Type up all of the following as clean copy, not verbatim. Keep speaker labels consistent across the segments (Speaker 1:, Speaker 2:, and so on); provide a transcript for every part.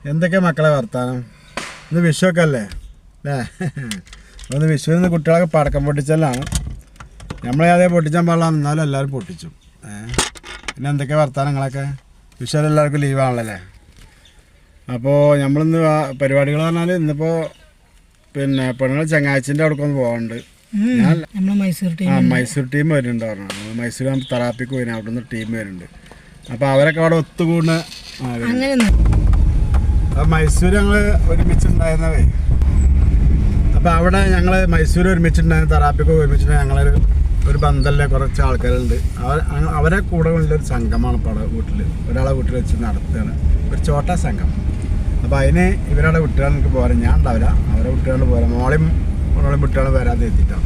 Speaker 1: എന്തൊക്കെ മക്കളെ വർത്താനം? ഇന്ന് വിഷുവൊക്കെ അല്ലേ അല്ലേ? ഒന്ന് വിഷുവിന് കുട്ടികളൊക്കെ പടക്കം പൊട്ടിച്ചല്ലാണ്. നമ്മളെ അതേ പൊട്ടിച്ചാൻ പാടില്ല, എന്നാലും എല്ലാവരും പൊട്ടിച്ചു. പിന്നെ എന്തൊക്കെ വർത്താനങ്ങളൊക്കെ? വിഷു എല്ലാവർക്കും ലീവാണല്ലേ? അപ്പോൾ നമ്മളിന്ന് പരിപാടികൾ പറഞ്ഞാൽ ഇന്നിപ്പോൾ പിന്നെ പെണ്ണുങ്ങൾ ചങ്ങാഴ്ചൻ്റെ അവിടെ ഒന്ന് പോകാനുണ്ട്. മൈസൂർ ടീം വരുന്നുണ്ട് പറഞ്ഞു. മൈസൂർ തെറാപ്പിക്ക് പോയി, അവിടെ നിന്ന് ടീം വരുന്നുണ്ട്. അപ്പോൾ അവരൊക്കെ അവിടെ ഒത്തുകൂടുന്ന മൈസൂർ ഞങ്ങൾ ഒരുമിച്ചുണ്ടായിരുന്നവേ. അപ്പോൾ അവിടെ ഞങ്ങൾ മൈസൂർ ഒരുമിച്ചുണ്ടായിരുന്ന തെറാപ്പിക്ക് ഒരുമിച്ചിട്ടുണ്ടെങ്കിൽ ഞങ്ങളൊരു ബന്ധല്ലേ കുറച്ച് ആൾക്കാരുണ്ട്. അവരെ കൂടെ ഉള്ളൊരു സംഘമാണ് ഇപ്പോൾ അവിടെ വീട്ടിൽ, ഒരാളെ വീട്ടിൽ വെച്ച് നടത്തുകയാണ്, ഒരു ചോട്ടാ സംഘം. അപ്പോൾ അതിന് ഇവരുടെ കുട്ടികൾ എനിക്ക് പോരാ, ഞാൻ ഉണ്ടാവില്ല, അവരെ കുട്ടികൾ പോരാ, മോളെയും കുട്ടികൾ വരാതെ എത്തിയിട്ടാണ്.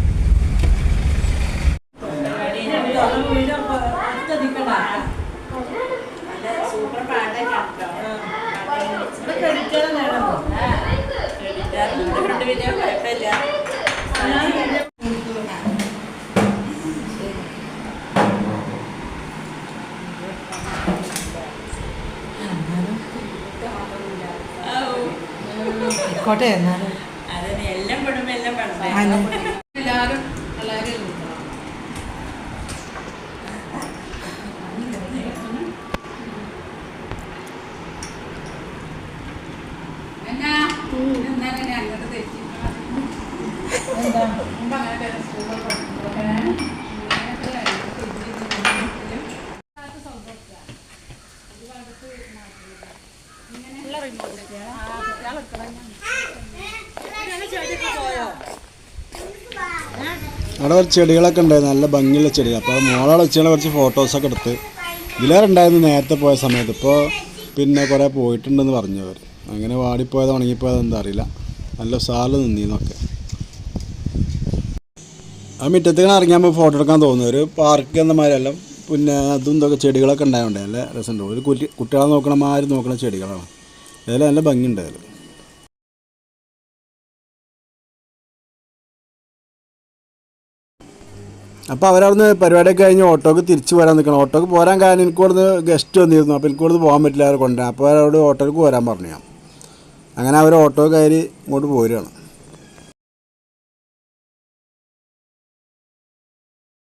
Speaker 2: കോട്ടെ
Speaker 3: എല്ലാം പെടുമ്പോ എല്ലാം എല്ലാവരും
Speaker 1: അവിടെ കുറച്ച് ചെടികളൊക്കെ ഉണ്ടായിരുന്നു, നല്ല ഭംഗിയുള്ള ചെടികൾ. അപ്പോൾ മോളോടെ വെച്ചാൽ കുറച്ച് ഫോട്ടോസൊക്കെ എടുത്ത് ഇതിലേറുണ്ടായിരുന്നു നേരത്തെ പോയ സമയത്ത്. ഇപ്പോൾ പിന്നെ കുറേ പോയിട്ടുണ്ടെന്ന് പറഞ്ഞു അവർ. അങ്ങനെ വാടിപ്പോയത് ഉണങ്ങിപ്പോയത് എന്താ അറിയില്ല, നല്ല സാല് നിന്നീന്നൊക്കെ. ആ മുറ്റത്തേക്ക് ഇറങ്ങിയാൽ ഫോട്ടോ എടുക്കാൻ തോന്നുന്നു. ഒരു പാർക്ക് എന്ന മാതിരിയെല്ലാം പിന്നെ അതും ഇതൊക്കെ ചെടികളൊക്കെ ഉണ്ടായതുകൊണ്ട് നല്ല രസമുണ്ട്. ഒരു കുട്ടികളെ നോക്കണ മാതിരി നോക്കണ ചെടികളാണ്. അതിൽ നല്ല ഭംഗിയുണ്ട്. അതിൽ അപ്പോൾ അവരവിടുന്ന് പരിപാടിയൊക്കെ കഴിഞ്ഞ് ഓട്ടോക്ക് തിരിച്ച് വരാൻ നിൽക്കണം. ഓട്ടോക്ക് പോരാൻ കാരണം എനിക്ക് ഇവിടുന്ന് ഗസ്റ്റ് വന്നിരുന്നു. അപ്പോൾ എനിക്ക് ഇവിടുന്ന് പോകാൻ പറ്റില്ല, അവർ കൊണ്ടുവരാൻ. അപ്പോൾ അവരോട് ഓട്ടോക്ക് പോരാൻ പറഞ്ഞു ഞാൻ. അങ്ങനെ അവർ ഓട്ടോ കയറി ഇങ്ങോട്ട് പോരുകയാണ്.